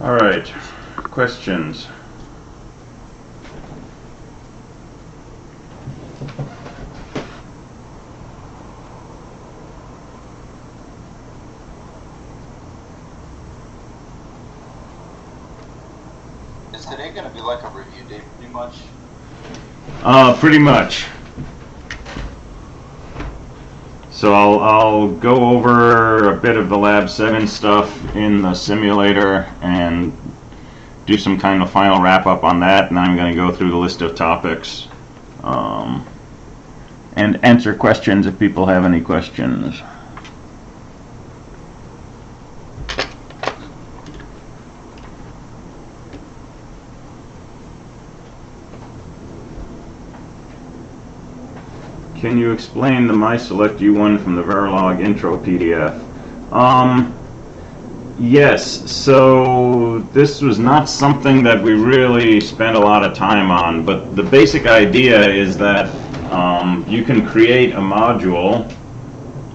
All right, questions? Is today going to be like a review day pretty much? Pretty much. So I'll go over a bit of the Lab 7 stuff in the simulator and do some kind of final wrap-up on that, and I'm going to go through the list of topics and answer questions if people have any questions. Can you explain the MySelect U1 from the Verilog intro PDF? Yes, so this was not something that we really spent a lot of time on, but the basic idea is that you can create a module,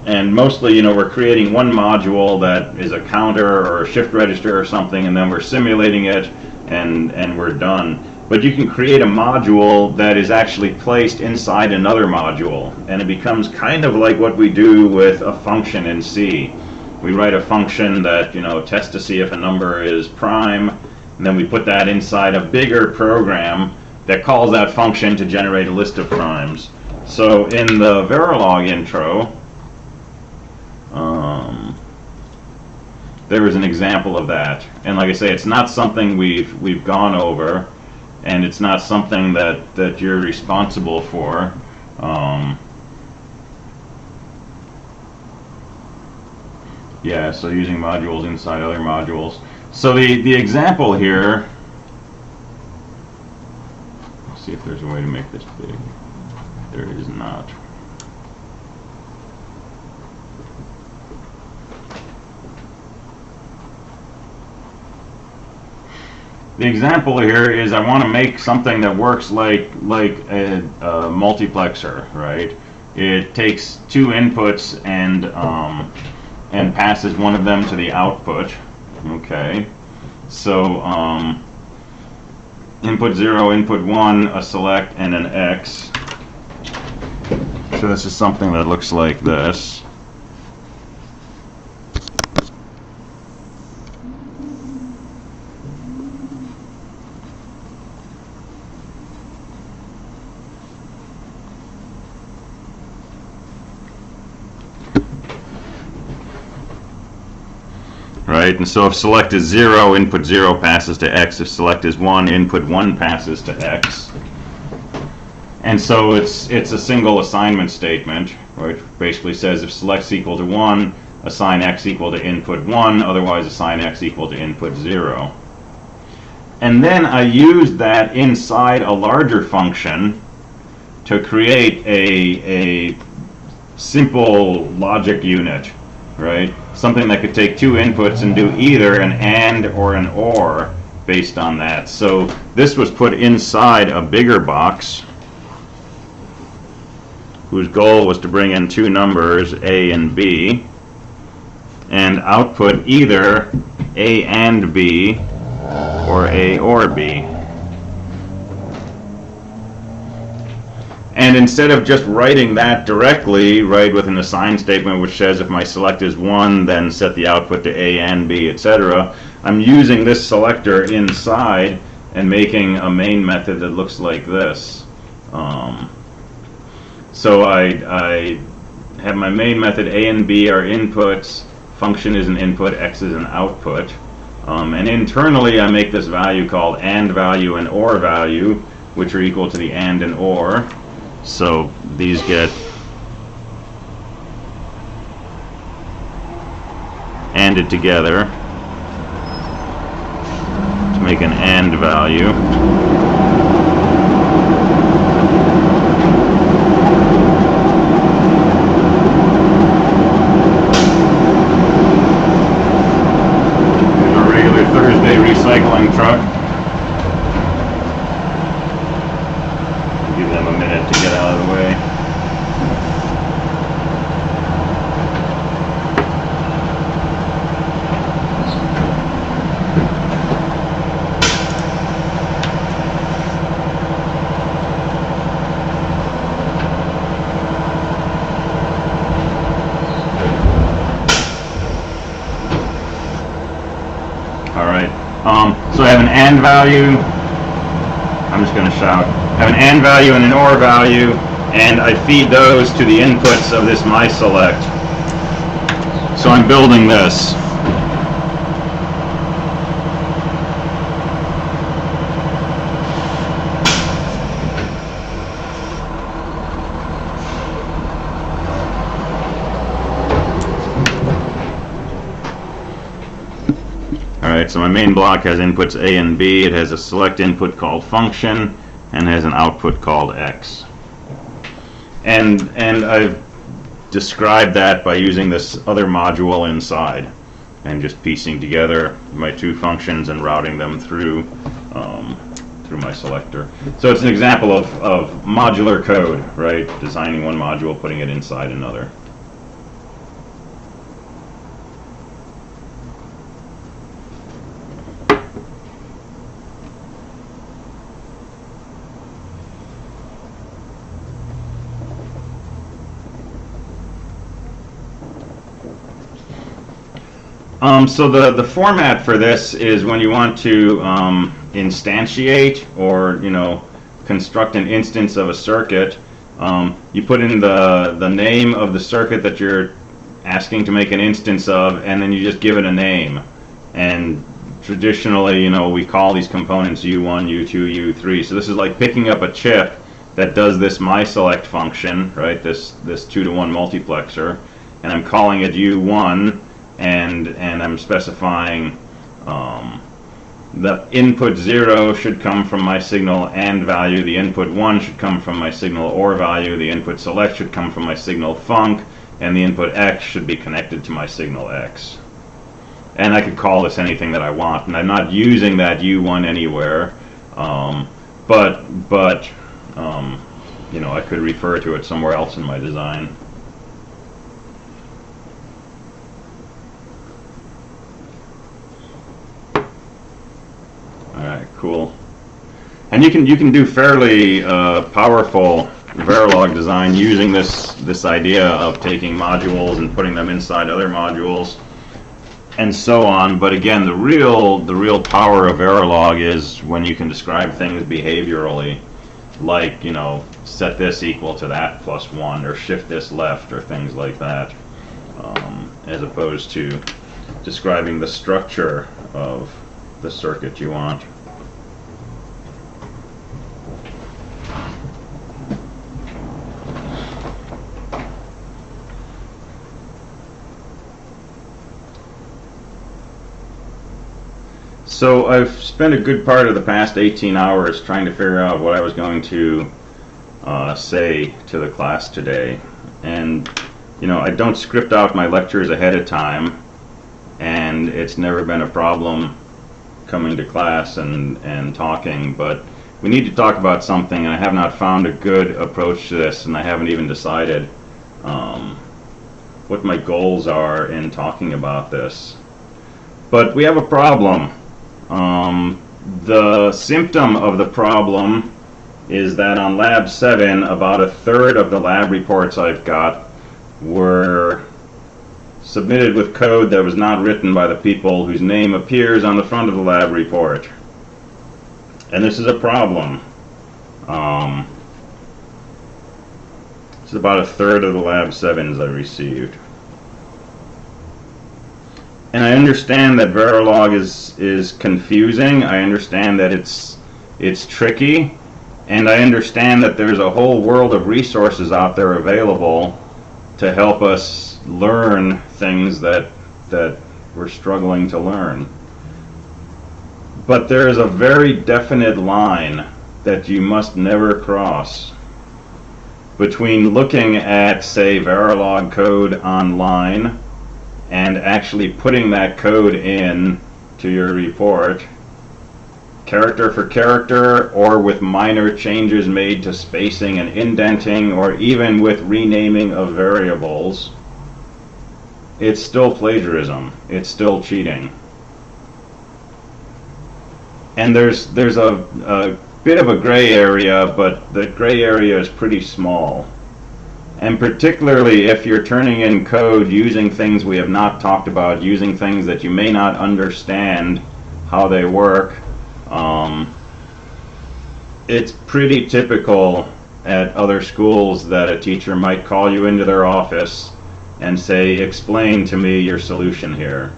and mostly, we're creating one module that is a counter or a shift register or something, and then we're simulating it, and we're done. But you can create a module that is actually placed inside another module, and it becomes kind of like what we do with a function in C. We write a function that tests to see if a number is prime, and then we put that inside a bigger program that calls that function to generate a list of primes. So in the Verilog intro, there was an example of that, and like I say, it's not something we've gone over. And it's not something that you're responsible for. Yeah, so using modules inside other modules. So the example here, let's see if there's a way to make this big. There is not. The example here is I want to make something that works like a multiplexer, right? It takes two inputs and passes one of them to the output. Okay, so input 0, input 1, a select, and an X. So this is something that looks like this. Right, and so if select is 0, input 0 passes to X. If select is 1, input 1 passes to X. And so it's a single assignment statement, right? Basically says if select's equal to 1, assign X equal to input 1, otherwise assign X equal to input 0. And then I used that inside a larger function to create a simple logic unit, right? Something that could take two inputs and do either an AND or an OR based on that. So this was put inside a bigger box whose goal was to bring in two numbers, A and B, and output either A and B or A or B. And instead of just writing that directly, right, with an assign statement which says if my select is 1, then set the output to A and B, etc., I'm using this selector inside and making a main method that looks like this. So I have my main method, A and B are inputs, function is an input, X is an output. And internally I make this value called AND value and OR value, which are equal to the AND and OR. So these get ANDed together to make an AND value. There's a regular Thursday recycling truck. Give them a minute to get out of the way. have an AND value. I'm just going to shout. I have an AND value and an OR value, and I feed those to the inputs of this mySelect. So I'm building this. Alright, so my main block has inputs A and B. It has a select input called function and has an output called X. And I've described that by using this other module inside and just piecing together my two functions and routing them through my selector. So it's an example of modular code, right? Designing one module, putting it inside another. So the format for this is when you want to instantiate or construct an instance of a circuit, you put in the name of the circuit that you're asking to make an instance of, and then you just give it a name. And traditionally, we call these components U1, U2, U3. So this is like picking up a chip that does this mySelect function, right? This 2-to-1 multiplexer, and I'm calling it U1. And I'm specifying the input 0 should come from my signal AND value, the input 1 should come from my signal OR value, the input select should come from my signal func, and the input X should be connected to my signal X. And I could call this anything that I want, and I'm not using that U1 anywhere, but I could refer to it somewhere else in my design. Alright, cool. And you can do fairly powerful Verilog design using this idea of taking modules and putting them inside other modules and so on. But again, the real power of Verilog is when you can describe things behaviorally, like set this equal to that plus 1, or shift this left, or things like that, as opposed to describing the structure of the circuit you want. So I've spent a good part of the past 18 hours trying to figure out what I was going to say to the class today. And I don't script out my lectures ahead of time, and it's never been a problem coming to class and talking, but we need to talk about something, and I have not found a good approach to this, and I haven't even decided what my goals are in talking about this. But we have a problem. The symptom of the problem is that on Lab 7, about a third of the lab reports I've got were submitted with code that was not written by the people whose name appears on the front of the lab report. And this is a problem. It's about a third of the Lab 7s I received. And I understand that Verilog is confusing. I understand that it's tricky. And I understand that there's a whole world of resources out there available to help us learn things that we're struggling to learn. But there is a very definite line that you must never cross between looking at, say, Verilog code online and actually putting that code in to your report, character for character, or with minor changes made to spacing and indenting, or even with renaming of variables. It's still plagiarism. It's still cheating. And there's a bit of a gray area, but the gray area is pretty small. And particularly if you're turning in code using things we have not talked about, using things that you may not understand how they work, It's pretty typical at other schools that a teacher might call you into their office and say, explain to me your solution here.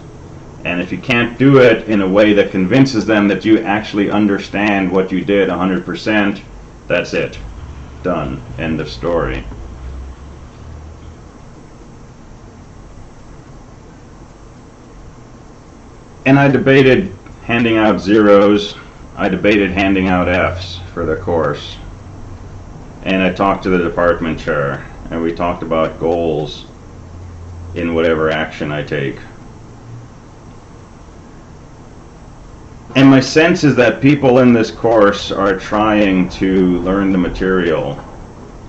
And if you can't do it in a way that convinces them that you actually understand what you did 100%, that's it. Done. End of story. And I debated handing out zeros. I debated handing out Fs for the course. And I talked to the department chair, and we talked about goals in whatever action I take. And my sense is that people in this course are trying to learn the material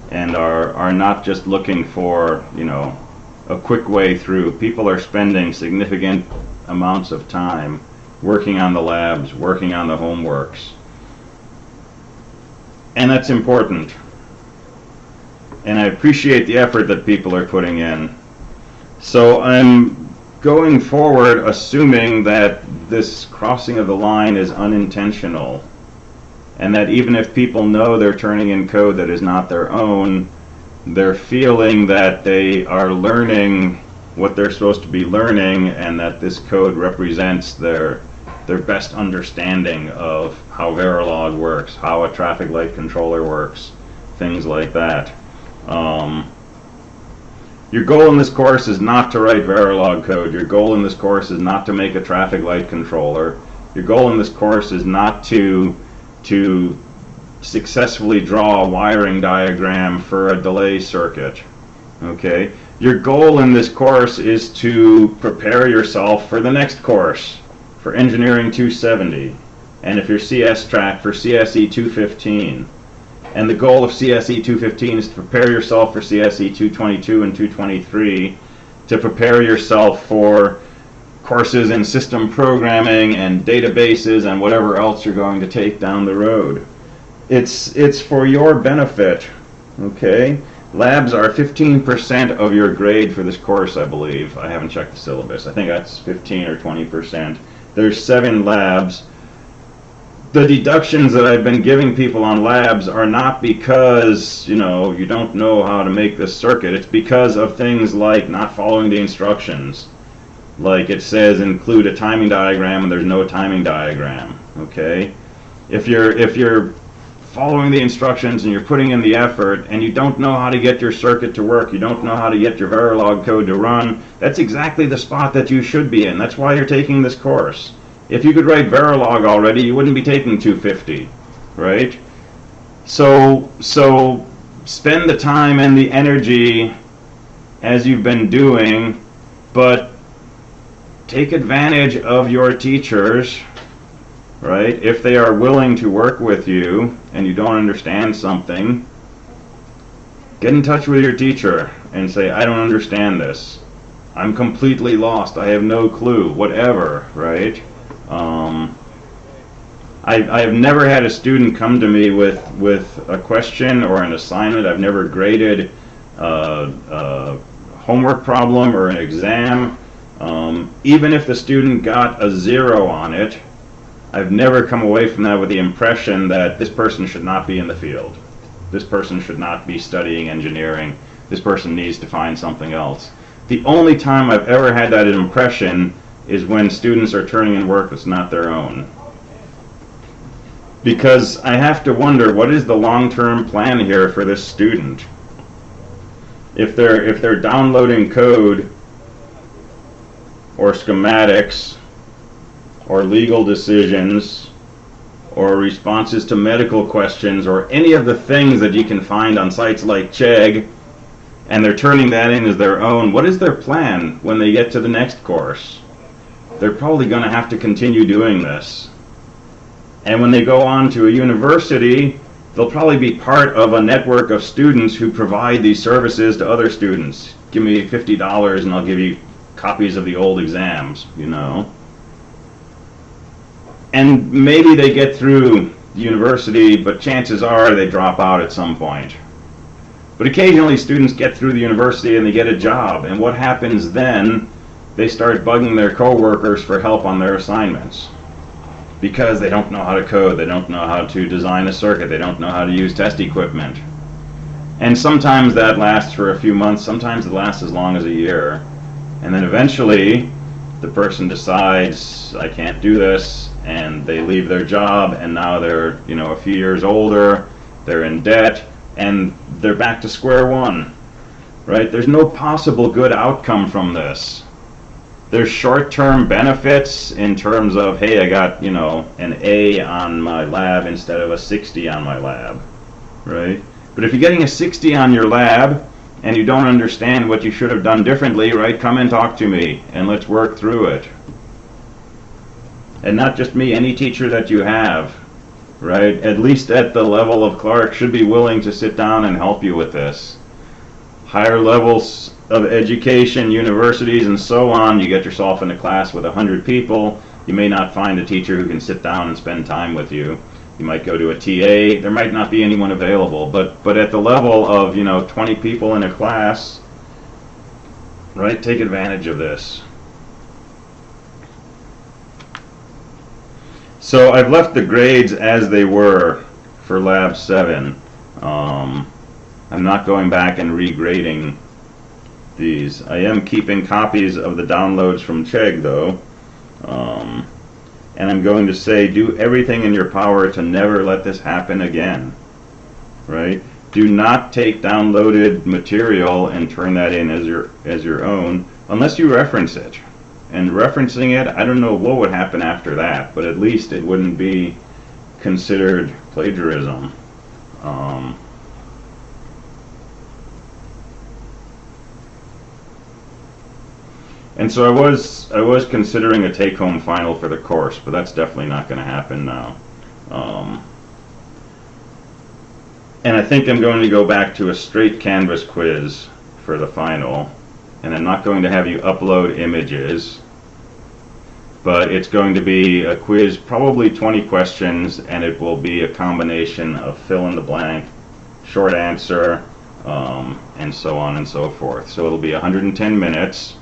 and are not just looking for, a quick way through. People are spending significant amounts of time working on the labs, working on the homeworks. And that's important. And I appreciate the effort that people are putting in. So I'm going forward assuming that this crossing of the line is unintentional, and that even if people know they're turning in code that is not their own, they're feeling that they are learning what they're supposed to be learning, and that this code represents their best understanding of how Verilog works, how a traffic light controller works, things like that. Your goal in this course is not to write Verilog code. Your goal in this course is not to make a traffic light controller. Your goal in this course is not to successfully draw a wiring diagram for a delay circuit. Okay? Your goal in this course is to prepare yourself for the next course, for Engineering 270, and if you're CS track, for CSE 215. And the goal of CSE 215 is to prepare yourself for CSE 222 and 223, to prepare yourself for courses in system programming and databases and whatever else you're going to take down the road. It's for your benefit, okay? Labs are 15% of your grade for this course, I believe. I haven't checked the syllabus. I think that's 15 or 20%. There's 7 labs. The deductions that I've been giving people on labs are not because, you don't know how to make this circuit. It's because of things like not following the instructions. Like it says include a timing diagram and there's no timing diagram, okay? If you're following the instructions and you're putting in the effort and you don't know how to get your circuit to work, you don't know how to get your Verilog code to run, that's exactly the spot that you should be in. That's why you're taking this course. If you could write Verilog already, you wouldn't be taking 250, right? So spend the time and the energy as you've been doing, but take advantage of your teachers, right? If they are willing to work with you and you don't understand something, get in touch with your teacher and say, I don't understand this. I'm completely lost. I have no clue, whatever, right? I have never had a student come to me with a question or an assignment. I've never graded a homework problem or an exam. Even if the student got a 0 on it, I've never come away from that with the impression that this person should not be in the field. This person should not be studying engineering. This person needs to find something else. The only time I've ever had that impression is when students are turning in work that's not their own. Because I have to wonder, what is the long-term plan here for this student? If they're downloading code or schematics or legal decisions or responses to medical questions or any of the things that you can find on sites like Chegg, and they're turning that in as their own, what is their plan when they get to the next course? They're probably going to have to continue doing this. And when they go on to a university, they'll probably be part of a network of students who provide these services to other students. Give me $50 and I'll give you copies of the old exams, And maybe they get through university, but chances are they drop out at some point. But occasionally students get through the university and they get a job, and what happens then? They start bugging their coworkers for help on their assignments. because they don't know how to code, they don't know how to design a circuit, they don't know how to use test equipment. And sometimes that lasts for a few months, sometimes it lasts as long as a year. And then eventually the person decides, I can't do this, and they leave their job, and now they're, a few years older, they're in debt, and they're back to square one, right? There's no possible good outcome from this. There's short-term benefits in terms of, hey, I got, an A on my lab instead of a 60 on my lab, right? But if you're getting a 60 on your lab and you don't understand what you should have done differently, right, come and talk to me and let's work through it. And not just me, any teacher that you have, right, at least at the level of Clark, should be willing to sit down and help you with this. Higher levels of education, universities, and so on, you get yourself in a class with 100 people, you may not find a teacher who can sit down and spend time with you. You might go to a TA, there might not be anyone available, but at the level of, 20 people in a class, right, take advantage of this. So I've left the grades as they were for Lab 7. I'm not going back and regrading these. I am keeping copies of the downloads from Chegg though. And I'm going to say do everything in your power to never let this happen again. Right? Do not take downloaded material and turn that in as your own unless you reference it. And referencing it, I don't know what would happen after that, but at least it wouldn't be considered plagiarism. And so I was considering a take-home final for the course, but that's definitely not going to happen now. And I think I'm going to go back to a straight Canvas quiz for the final, and I'm not going to have you upload images, but it's going to be a quiz, probably 20 questions, and it will be a combination of fill in the blank, short answer, and so on and so forth. So it'll be 110 minutes.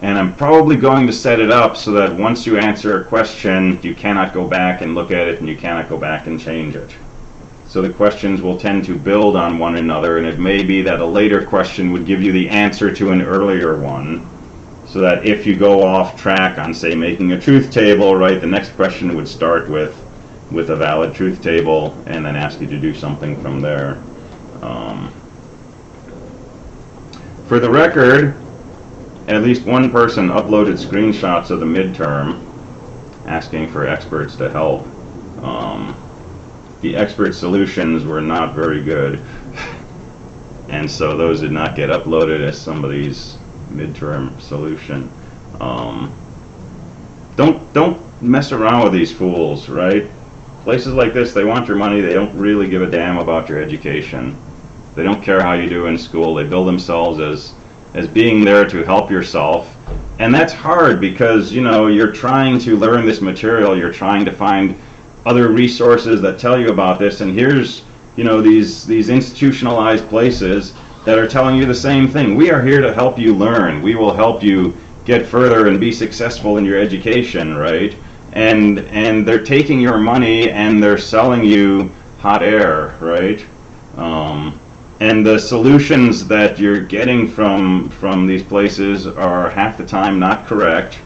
And I'm probably going to set it up so that once you answer a question, you cannot go back and look at it and you cannot go back and change it. So the questions will tend to build on one another, and it may be that a later question would give you the answer to an earlier one, so that if you go off track on, say, making a truth table, right, the next question would start with a valid truth table and then ask you to do something from there. For the record, at least one person uploaded screenshots of the midterm asking for experts to help. The expert solutions were not very good, and so those did not get uploaded as somebody's midterm solution. Don't mess around with these fools, right? Places like this, they want your money, they don't really give a damn about your education. They don't care how you do in school, they bill themselves as being there to help yourself. And that's hard because, you're trying to learn this material, you're trying to find other resources that tell you about this, and here's, these institutionalized places that are telling you the same thing. We are here to help you learn. We will help you get further and be successful in your education, right? And they're taking your money and they're selling you hot air, right? And the solutions that you're getting from these places are half the time not correct,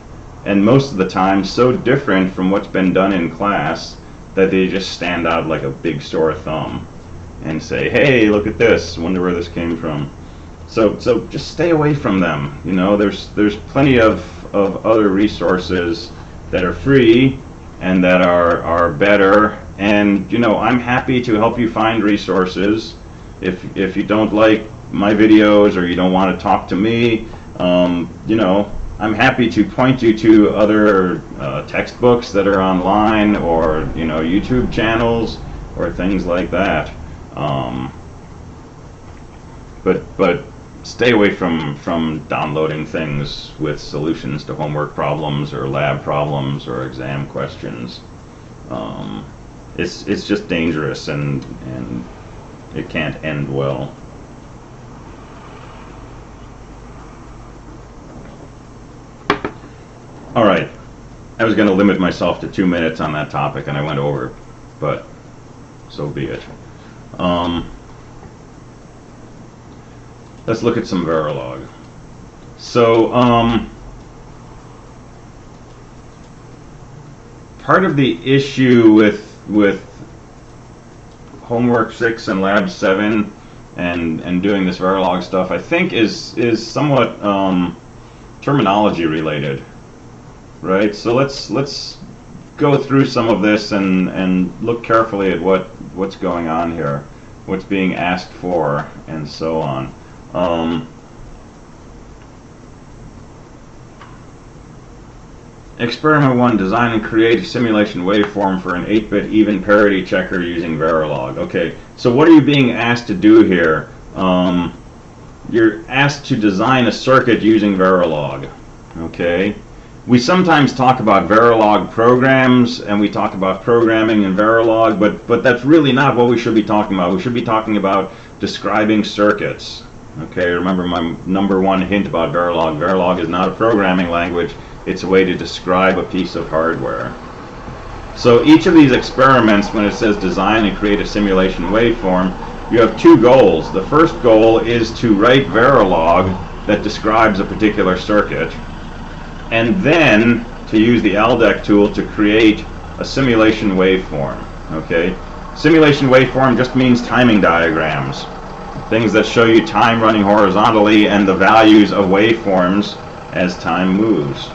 and most of the time so different from what's been done in class that they just stand out like a big sore thumb and say, hey, look at this, wonder where this came from. So just stay away from them. There's plenty of other resources that are free and that are better, and I'm happy to help you find resources. If you don't like my videos or you don't want to talk to me, I'm happy to point you to other textbooks that are online, or YouTube channels or things like that. But stay away from downloading things with solutions to homework problems or lab problems or exam questions. It's just dangerous, and it can't end well. All right, I I was going to limit myself to 2 minutes on that topic, and I went over, but so be it. Let's look at some Verilog. So, part of the issue with Homework 6 and Lab 7 and doing this Verilog stuff, I think, is somewhat terminology related, right? So let's go through some of this and look carefully at what's going on here, what's being asked for, and so on. Experiment 1, design and create a simulation waveform for an 8-bit even parity checker using Verilog. Okay, so what are you being asked to do here? You're asked to design a circuit using Verilog. Okay, we sometimes talk about Verilog programs, and we talk about programming in Verilog, but that's really not what we should be talking about. We should be talking about describing circuits. Okay, remember my #1 hint about Verilog. Verilog is not a programming language. It's a way to describe a piece of hardware. So each of these experiments, when it says design and create a simulation waveform, you have 2 goals. The first goal is to write Verilog that describes a particular circuit, and then to use the LDEC tool to create a simulation waveform. Okay? Simulation waveform just means timing diagrams. Things that show you time running horizontally and the values of waveforms as time moves.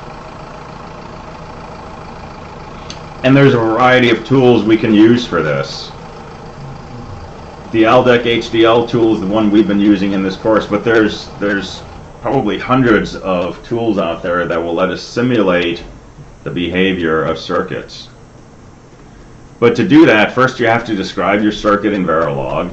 And there's a variety of tools we can use for this. The LDEC HDL tool is the one we've been using in this course, but there's probably hundreds of tools out there that will let us simulate the behavior of circuits. But to do that, first you have to describe your circuit in Verilog,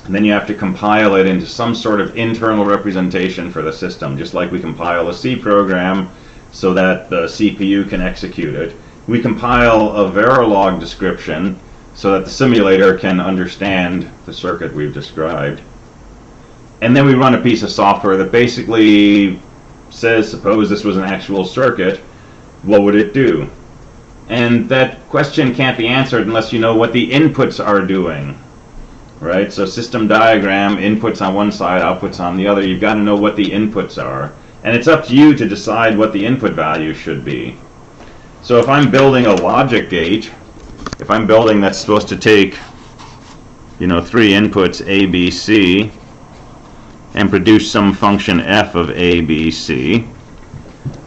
and then you have to compile it into some sort of internal representation for the system, just like we compile a C program so that the CPU can execute it. We compile a Verilog description so that the simulator can understand the circuit we've described. And then we run a piece of software that basically says, suppose this was an actual circuit, what would it do? And that question can't be answered unless you know what the inputs are doing, right? So system diagram, inputs on one side, outputs on the other. You've got to know what the inputs are. And it's up to you to decide what the input value should be. So if I'm building a logic gate, if I'm building that's supposed to take, 3 inputs, A, B, C, and produce some function f of A, B, C,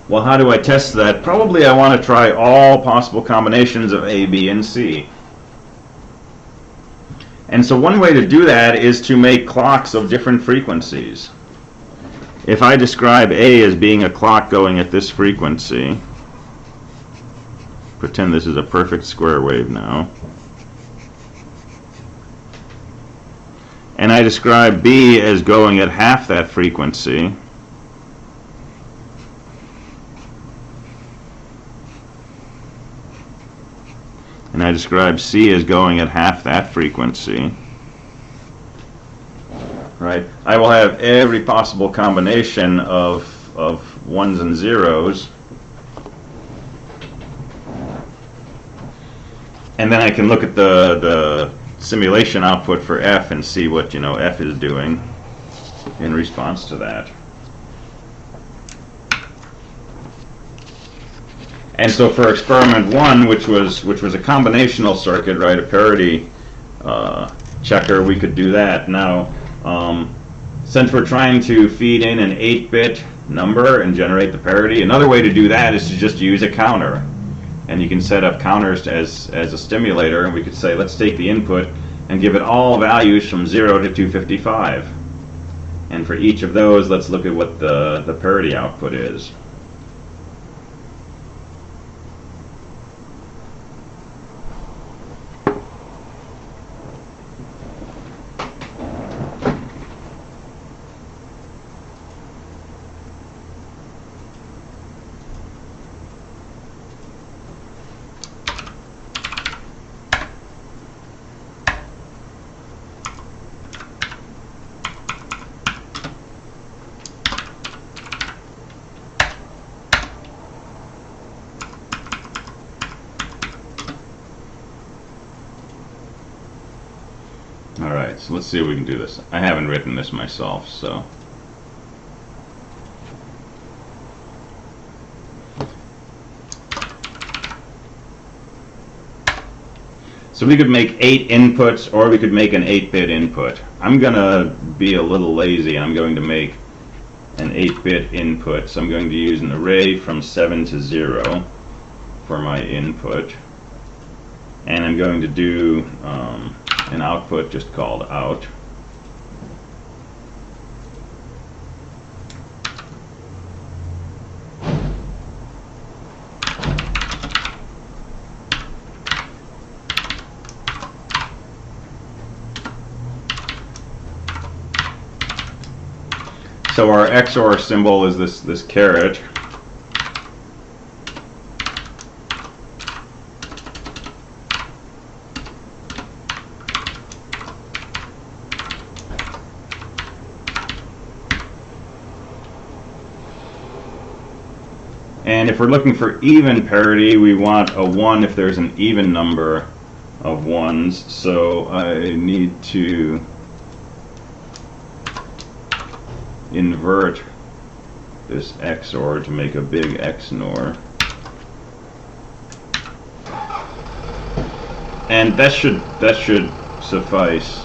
well, how do I test that? Probably I want to try all possible combinations of A, B, and C. And so one way to do that is to make clocks of different frequencies. If I describe A as being a clock going at this frequency, pretend this is a perfect square wave now, and I describe B as going at half that frequency, and I describe C as going at half that frequency, right? I will have every possible combination of ones and zeros, and then I can look at the simulation output for F and see what F is doing in response to that. And so for experiment 1, which was a combinational circuit, right, a parity checker, we could do that. Now, since we're trying to feed in an 8-bit number and generate the parity, another way to do that is to just use a counter. And you can set up counters as a stimulator, and we could say, let's take the input and give it all values from 0 to 255. And for each of those, let's look at what the parity output is. Alright, so let's see if we can do this. I haven't written this myself, so. So we could make 8 inputs, or we could make an 8-bit input. I'm going to be a little lazy. I'm going to make an 8-bit input. So I'm going to use an array from 7 to 0 for my input. And I'm going to do an output just called out. So our XOR symbol is this caret. And if we're looking for even parity, we want a 1 if there's an even number of 1s. So I need to invert this XOR to make a big XNOR. And that should suffice.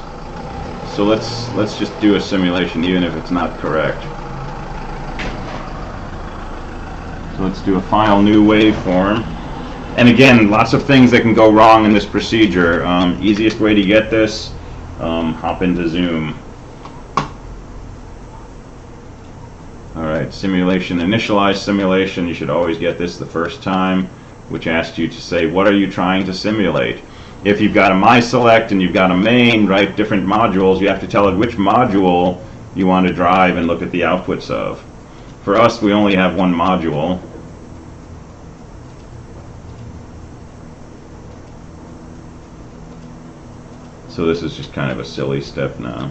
So let's just do a simulation even if it's not correct. So let's do a final new waveform. And again, lots of things that can go wrong in this procedure. Easiest way to get this, hop into Zoom. Alright, simulation, initialize simulation. You should always get this the first time, which asks you to say, what are you trying to simulate? If you've got a myselect and you've got a main, right, different modules, you have to tell it which module you want to drive and look at the outputs of. For us, we only have one module. So this is just kind of a silly step now.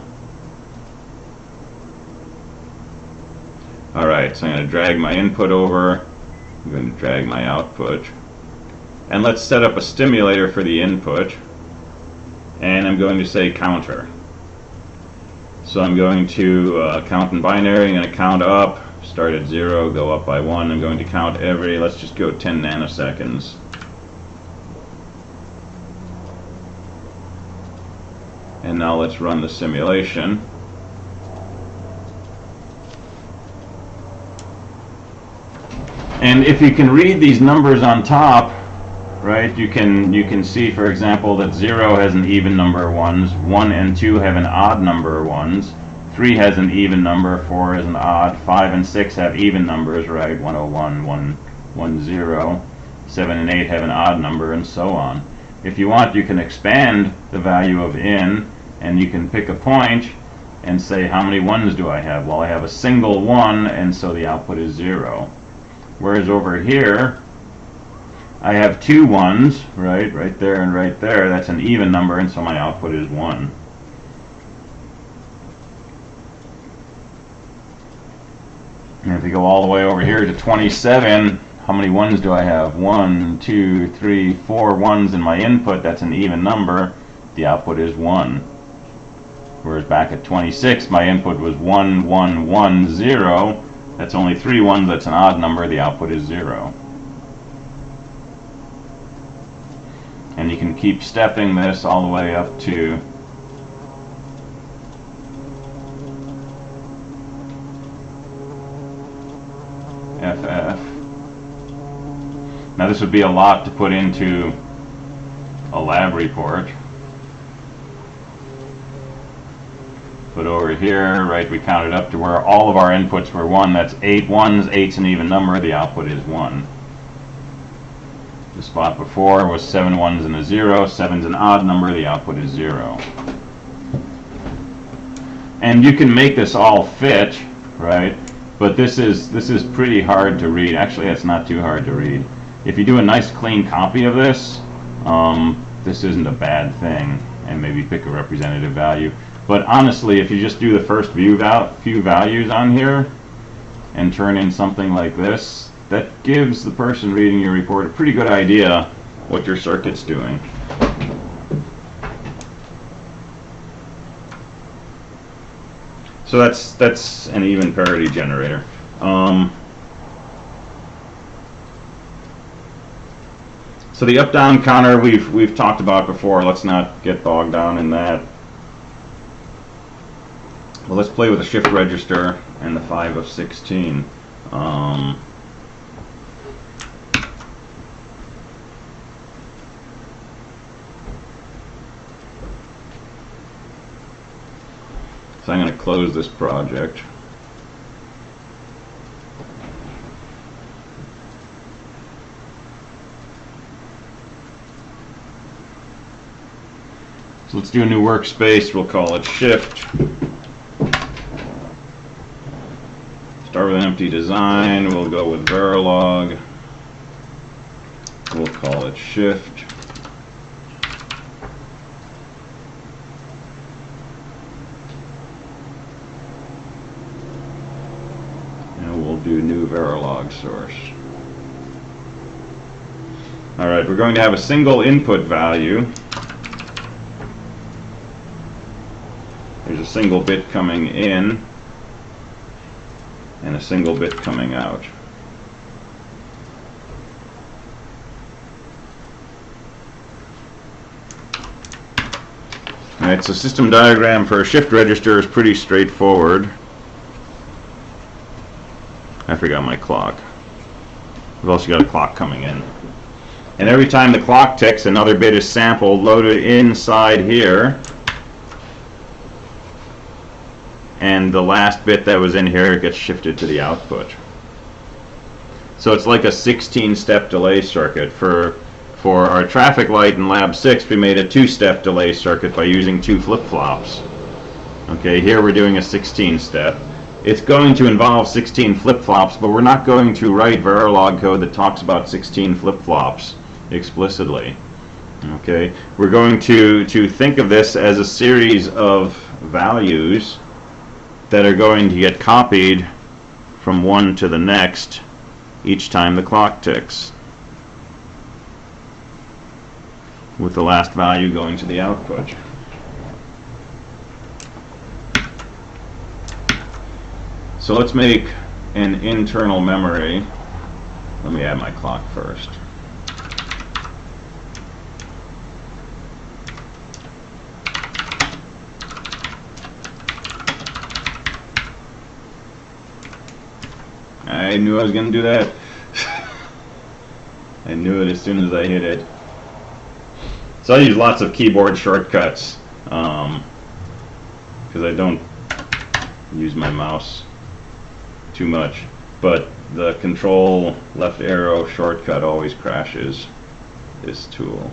Alright, so I'm going to drag my input over. I'm going to drag my output. And let's set up a stimulator for the input. And I'm going to say counter. So I'm going to count in binary. I'm going to count up. Start at 0, go up by 1. I'm going to count every, let's just go 10 nanoseconds. And now let's run the simulation. And if you can read these numbers on top, right, you can see, for example, that 0 has an even number of 1s, 1 and 2 have an odd number of 1s, 3 has an even number, 4 is an odd, 5 and 6 have even numbers, right, 101, 110, 7 and 8 have an odd number, and so on. If you want, you can expand the value of in, and you can pick a point and say, how many 1s do I have? Well, I have a single 1, and so the output is 0. Whereas over here, I have 2 1s, right there and right there. That's an even number, and so my output is 1. And if we go all the way over here to 27, how many 1s do I have? 1, 2, 3, 4 1s in my input. That's an even number. The output is 1. Whereas back at 26, my input was 1, 1, 1, 0. That's only 3 1s. That's an odd number. The output is 0. And you can keep stepping this all the way up to FF. Now this would be a lot to put into a lab report. But over here, right, we counted up to where all of our inputs were 1. That's 8 1s. 8's an even number. The output is 1. The spot before was 7 1s and a 0. 7's an odd number. The output is 0. And you can make this all fit, right? But this is pretty hard to read. Actually, it's not too hard to read. If you do a nice clean copy of this, this isn't a bad thing. And maybe pick a representative value. But honestly, if you just do the first few values on here and turn in something like this, that gives the person reading your report a pretty good idea what your circuit's doing. So that's an even parity generator. So the up-down counter we've talked about before. Let's not get bogged down in that. Well, let's play with the shift register and the 5 of 16. So I'm going to close this project. So let's do a new workspace. We'll call it shift. Start with an empty design. We'll go with Verilog. We'll call it shift. Do new Verilog source. Alright, we're going to have a single input value. There's a single bit coming in and a single bit coming out. Alright, so system diagram for a shift register is pretty straightforward. I forgot my clock. We've also got a clock coming in. And every time the clock ticks, another bit is sampled, loaded inside here. And the last bit that was in here gets shifted to the output. So it's like a 16-step delay circuit. For our traffic light in Lab 6, we made a 2-step delay circuit by using 2 flip-flops. Okay, here we're doing a 16-step. It's going to involve 16 flip-flops, but we're not going to write Verilog code that talks about 16 flip-flops explicitly. Okay, we're going to think of this as a series of values that are going to get copied from one to the next each time the clock ticks, with the last value going to the output. So let's make an internal memory. Let me add my clock first. I knew I was going to do that. I knew it as soon as I hit it. So I use lots of keyboard shortcuts because I don't use my mouse too much, but the control left arrow shortcut always crashes this tool.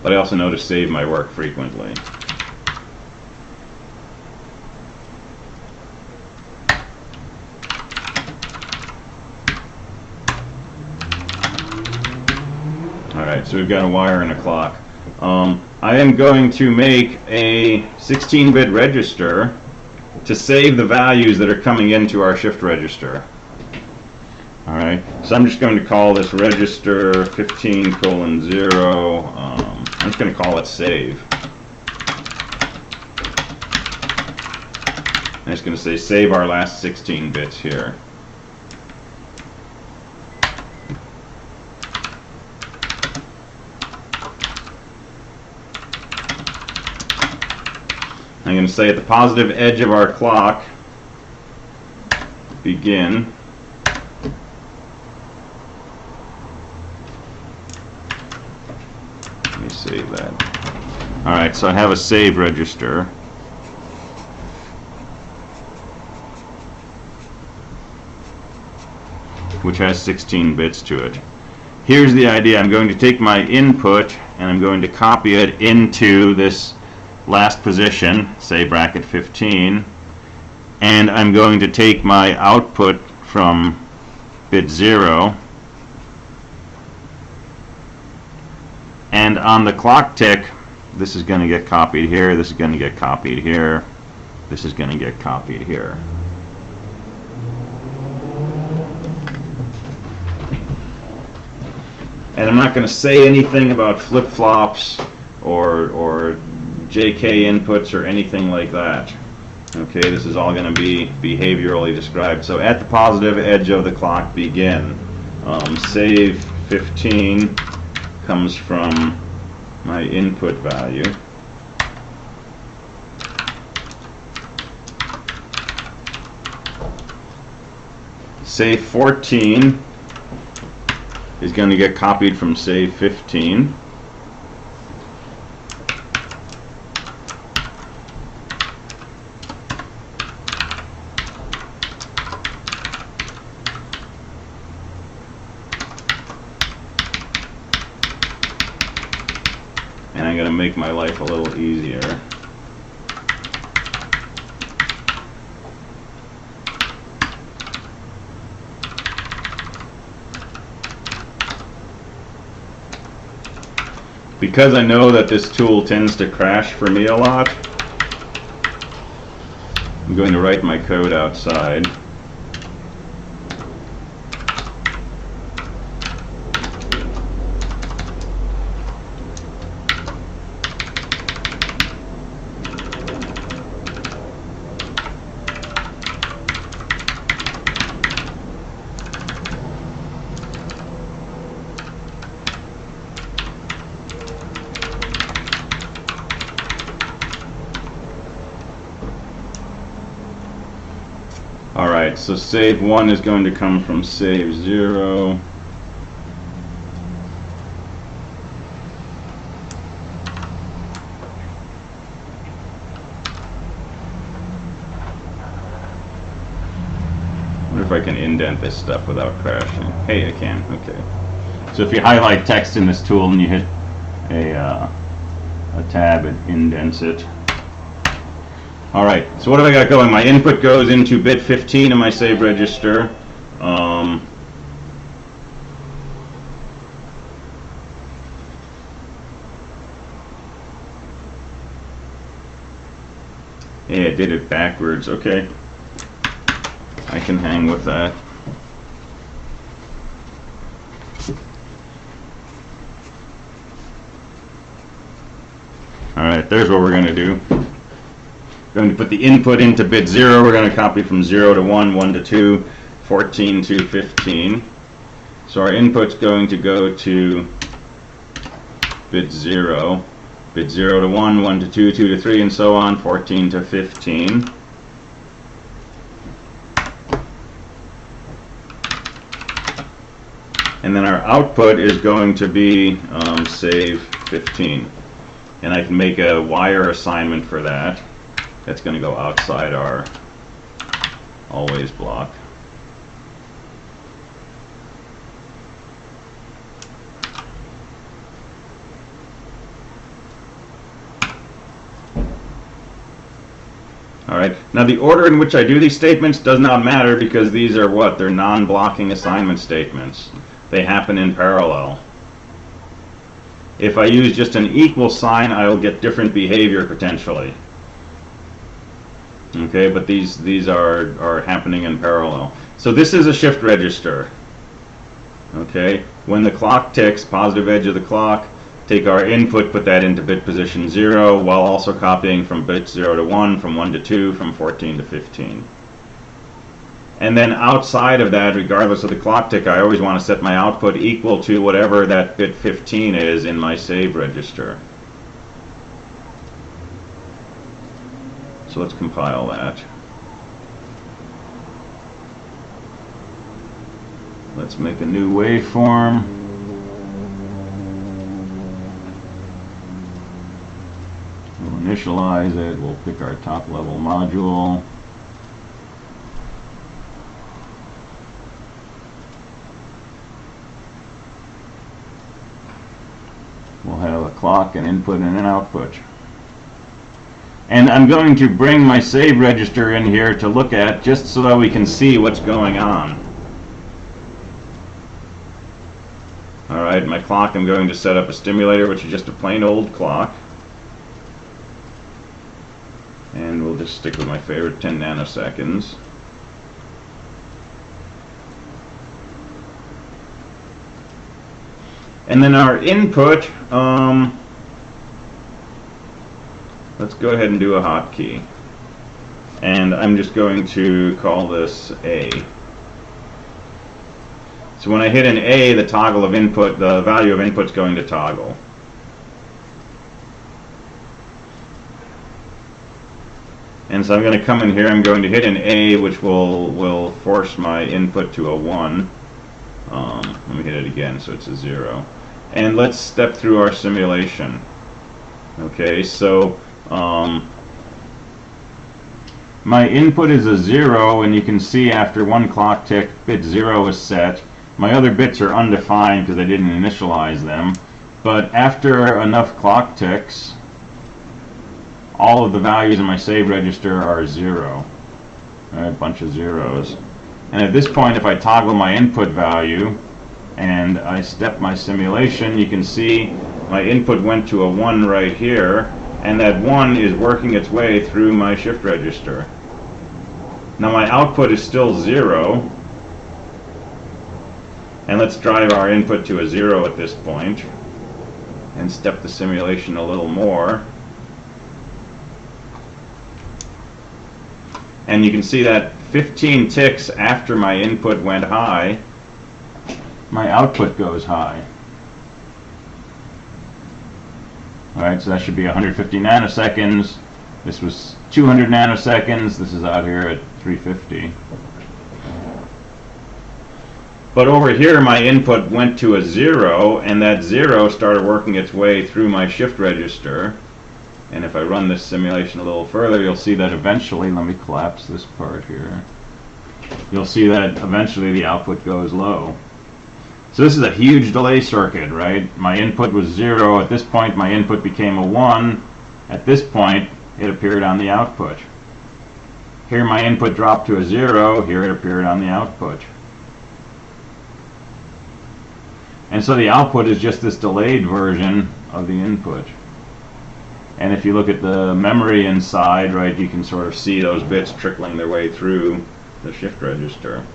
But I also know to save my work frequently. Alright, so we've got a wire and a clock. I am going to make a 16-bit register to save the values that are coming into our shift register. Alright, so I'm just going to call this register 15:0. I'm just going to call it save. I'm just going to say save our last 16 bits here. I'm going to say at the positive edge of our clock, begin. Let me save that. Alright, so I have a save register. Which has 16 bits to it. Here's the idea. I'm going to take my input and I'm going to copy it into this last position, say bracket 15, and I'm going to take my output from bit 0, and on the clock tick, this is going to get copied here, this is going to get copied here, this is going to get copied here. And I'm not going to say anything about flip-flops or JK inputs or anything like that. Okay, this is all going to be behaviorally described. So at the positive edge of the clock, begin. Save 15 comes from my input value. Save 14 is going to get copied from save 15. And I'm going to make my life a little easier. Because I know that this tool tends to crash for me a lot, I'm going to write my code outside. Alright, so save 1 is going to come from save 0. I wonder if I can indent this stuff without crashing. Hey, I can. Okay. So if you highlight text in this tool and you hit a tab, it indents it. Alright, so what have I got going? My input goes into bit 15 in my save register. Yeah, I did it backwards. Okay. I can hang with that. Alright, there's what we're going to do. Going to put the input into bit 0. We're going to copy from 0 to 1, 1 to 2, 14 to 15. So our input's going to go to bit 0. Bit 0 to 1, 1 to 2, 2 to 3, and so on, 14 to 15. And then our output is going to be save 15. And I can make a wire assignment for that. That's going to go outside our always block. Alright, now the order in which I do these statements does not matter because these are what? They're non-blocking assignment statements. They happen in parallel. If I use just an equal sign, I will get different behavior potentially. Okay, but these are happening in parallel. So this is a shift register. Okay, when the clock ticks, positive edge of the clock, take our input, put that into bit position 0, while also copying from bit 0 to 1, from 1 to 2, from 14 to 15. And then outside of that, regardless of the clock tick, I always want to set my output equal to whatever that bit 15 is in my save register. So let's compile that. Let's make a new waveform. We'll initialize it. We'll pick our top level module. We'll have a clock, an input, and an output. And I'm going to bring my save register in here to look at just so that we can see what's going on. Alright, my clock, I'm going to set up a stimulator, which is just a plain old clock. And we'll just stick with my favorite 10 nanoseconds. And then our input, let's go ahead and do a hotkey. And I'm just going to call this A. So when I hit an A, the toggle of input, the value of input is going to toggle. And so I'm going to come in here, I'm going to hit an A, which will force my input to a 1. Let me hit it again so it's a 0. And let's step through our simulation. Okay, so my input is a 0, and you can see after one clock tick, bit 0 is set. My other bits are undefined because I didn't initialize them. But after enough clock ticks, all of the values in my save register are 0. A bunch of zeros. And at this point, if I toggle my input value and I step my simulation, you can see my input went to a 1 right here, and that 1 is working its way through my shift register. Now my output is still 0, and let's drive our input to a 0 at this point and step the simulation a little more. And you can see that 15 ticks after my input went high, my output goes high. Alright, so that should be 150 nanoseconds. This was 200 nanoseconds. This is out here at 350. But over here, my input went to a 0, and that 0 started working its way through my shift register. And if I run this simulation a little further, you'll see that eventually, let me collapse this part here. You'll see that eventually the output goes low. So this is a huge delay circuit, right? My input was 0. At this point, my input became a 1. At this point, it appeared on the output. Here, my input dropped to a 0. Here, it appeared on the output. And so the output is just this delayed version of the input. And if you look at the memory inside, right, you can sort of see those bits trickling their way through the shift register.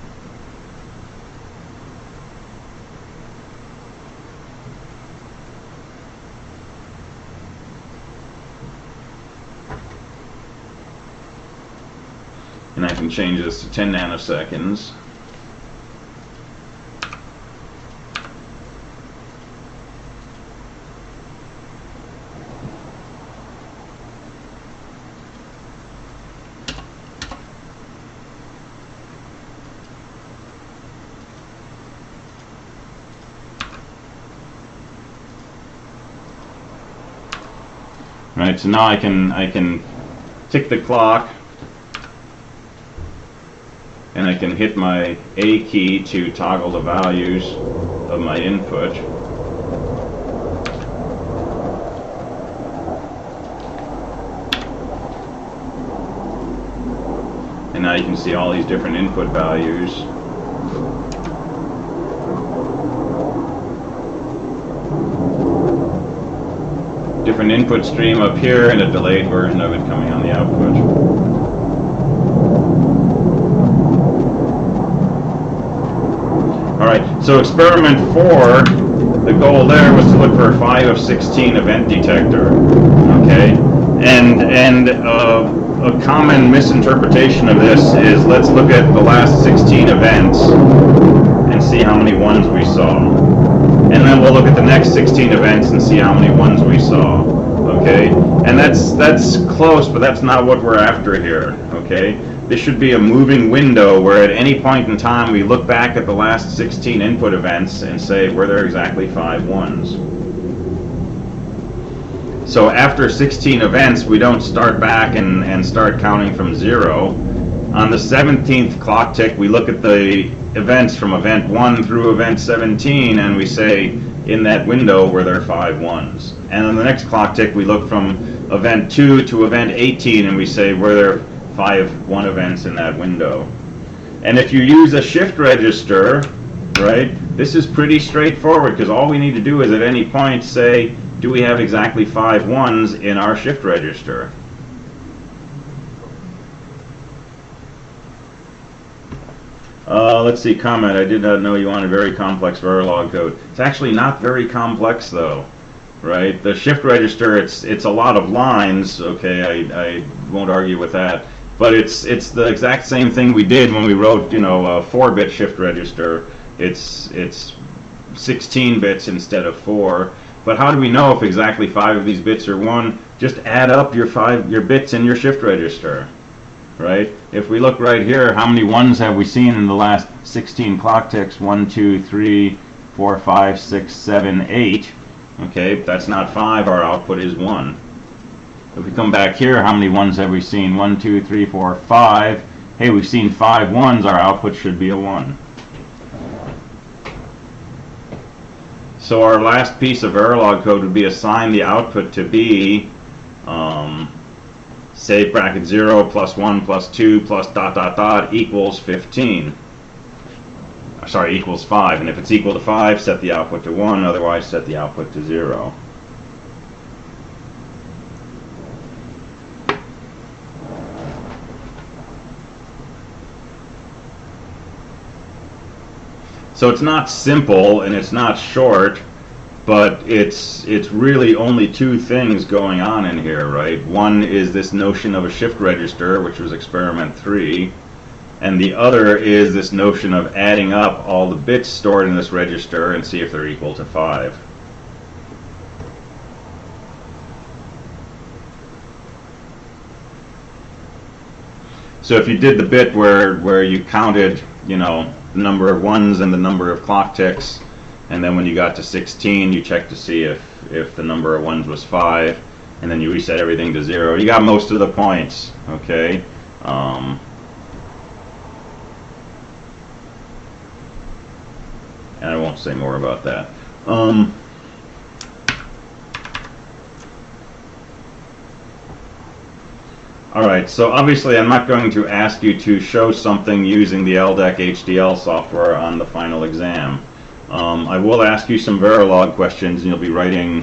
And I can change this to 10 nanoseconds. Right, so now I can tick the clock, and I can hit my A key to toggle the values of my input. And now you can see all these different input values. Different input stream up here and a delayed version of it coming on the output. Alright, so experiment 4, the goal there was to look for a 5 of 16 event detector. Okay? And a common misinterpretation of this is, let's look at the last 16 events and see how many ones we saw. And then we'll look at the next 16 events and see how many ones we saw. Okay? And that's close, but that's not what we're after here. Okay? This should be a moving window where at any point in time we look back at the last 16 input events and say, were there exactly 5 ones? So after 16 events, we don't start back and start counting from 0. On the 17th clock tick, we look at the events from event 1 through event 17, and we say, in that window, were there 5 ones? And on the next clock tick, we look from event 2 to event 18, and we say, were there 5 one events in that window? And if you use a shift register, right, this is pretty straightforward, because all we need to do is at any point say, do we have exactly 5 ones in our shift register? Let's see, comment. I did not know you wanted very complex Verilog code. It's actually not very complex, though. right? The shift register, it's a lot of lines, okay, I won't argue with that, but it's the exact same thing we did when we wrote, you know, a 4-bit shift register. It's 16 bits instead of 4. But how do we know if exactly 5 of these bits are 1? Just add up your bits in your shift register, right? If we look right here, how many 1s have we seen in the last 16 clock ticks? 1, 2, 3, 4, 5, 6, 7, 8. Okay, that's not 5, our output is 1. If we come back here, how many 1s have we seen? 1, 2, 3, 4, 5. Hey, we've seen 5 1s, our output should be a 1. So our last piece of Verilog code would be assign the output to be, say bracket 0 plus 1 plus 2 plus ... equals 15. Sorry, equals 5. And if it's equal to 5, set the output to 1, otherwise set the output to 0. So it's not simple and it's not short, but it's really only 2 things going on in here, right? One is this notion of a shift register, which was experiment 3, and the other is this notion of adding up all the bits stored in this register and see if they're equal to 5. So if you did the bit where you counted, you know, the number of 1s and the number of clock ticks, and then when you got to 16 you checked to see if the number of 1s was 5, and then you reset everything to 0, you got most of the points, okay? And I won't say more about that. Alright, so obviously I'm not going to ask you to show something using the LDEC HDL software on the final exam. I will ask you some Verilog questions, and you'll be writing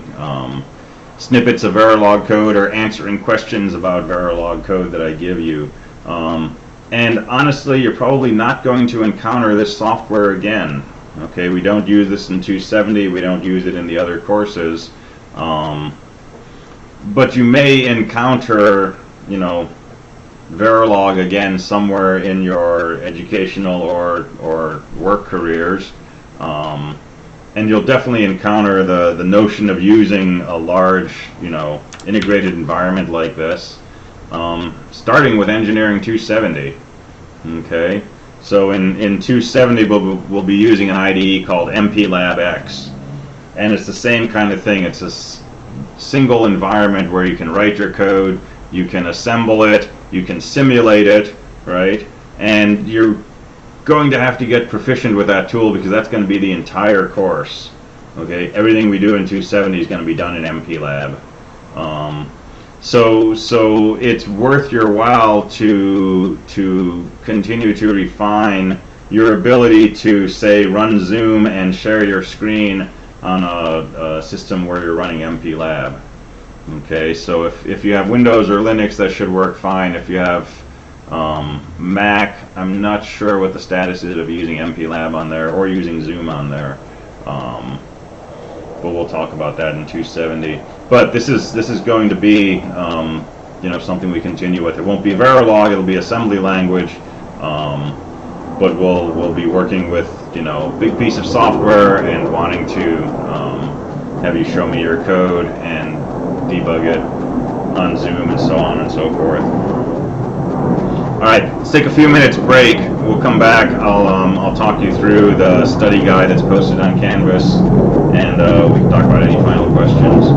snippets of Verilog code or answering questions about Verilog code that I give you. And honestly, you're probably not going to encounter this software again. Okay, we don't use this in 270, we don't use it in the other courses. But you may encounter, you know, Verilog again somewhere in your educational or work careers, and you'll definitely encounter the notion of using a large, you know, integrated environment like this, starting with Engineering 270. Okay, so in 270 we'll be using an IDE called MPLabX, and it's the same kind of thing. It's a single environment where you can write your code, you can assemble it, you can simulate it, right? And you're going to have to get proficient with that tool because that's going to be the entire course. Okay, everything we do in 270 is going to be done in MPLab. So it's worth your while to continue to refine your ability to, say, run Zoom and share your screen on a system where you're running MPLab. Okay, so if you have Windows or Linux, that should work fine. If you have Mac, I'm not sure what the status is of using MPLab on there or using Zoom on there. But we'll talk about that in 270. But this is going to be you know, something we continue with. It won't be Verilog, it'll be assembly language, but we'll be working with, you know, a big piece of software and wanting to have you show me your code and debug it on Zoom and so on and so forth. Alright, let's take a few minutes break. We'll come back. I'll talk you through the study guide that's posted on Canvas, and we can talk about any final questions.